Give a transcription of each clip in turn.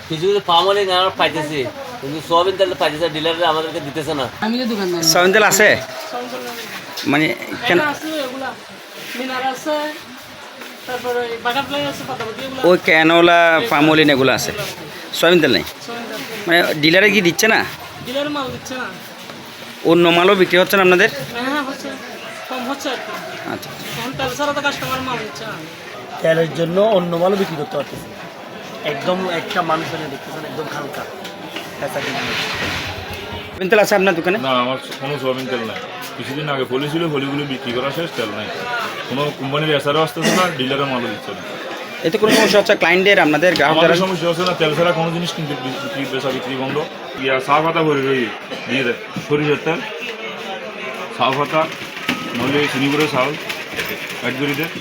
কিছু কিছু palm oil আমরা পাইতেছি, কিন্তু সোয়াবিন তেল পাইতেছে, ডিলাররা আমাদেরকে দিতেছে না। আমি যে দোকানদার সয়াবিন তেল আছে মানে কেন? আছে এগুলা মিনার আছে, তারপরে বাটারফ্লাই আছে, পাতাবাতি এগুলা। ওই ক্যানোলা পাম অয়েল এগুলো আছে, সয়াবিন তেল নেই মানে ডিলারে কি দিচ্ছে না? ডিলার মাল দিচ্ছে না। অন্য মালও বিক্রি হচ্ছে না আপনাদের? হ্যাঁ হচ্ছে, কম হচ্ছে আর কি। আচ্ছা এখন তেল ছাড়া তো কাস্টমার মাল দিচ্ছে না। তেলের জন্য অন্য মালও বিক্রি করতে পারতেছে, একদম একটা মানুষের দেখতেছেন একদম হালকা সয়াবিন তেল আছে আপনার দোকানে? না, আমার কোনো সোয়াবিন তেল নাই। কিছুদিন আগে ফলি ছিল, ফলিগুলো বিক্রি করা শেষ, তেল নাই। কোনো কোম্পানির এসআরও আসতেছে না, ডিলারও মালও দিচ্ছে না। এতে কোনো সমস্যা হচ্ছে ক্লায়েন্টের আপনাদের গ্রাহকদের? আমাদের সমস্যা হচ্ছে না, তেল ছাড়া কোনো জিনিস কিন্তু বিক্রি বেচা বিক্রি বন্ধ। ইয়া চা পাতা ভরে রয়ে দিয়ে দেয়, সরিষার তেল, চা পাতা, নইলে চিনি করে চাউল এক করে দেয়।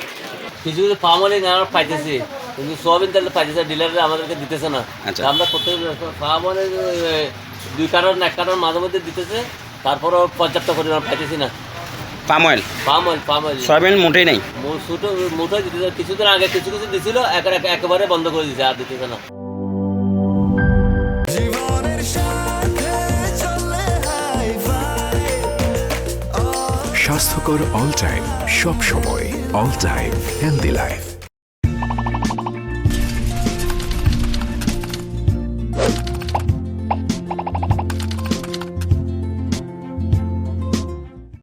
কিছু কিছু পাম অয়েল আমরা পাইতেছি, কিন্তু সোয়াবিন তেল পাইতেছে, ডিলাররা আমাদেরকে দিতেছে না। আচ্ছা। আমরা প্রত্যেক পাম অয়েল 2 কার্টন 1 কার্টন মাঝে মধ্যে দিতেছে, তারপরও পর্যাপ্ত পরিমাণ পাইতেছি না। Palm oil palm oil soybean মোটেই নেই। মুঠোই দিতেছে, কিছুদিন আগে কিছু কিছু দিছিল, একেবারে বন্ধ করে দিচ্ছে, আর দিতেছে না। স্বাস্থ্যকর অল টাইম, সব সময় অল টাইম হেলদি লাইফ।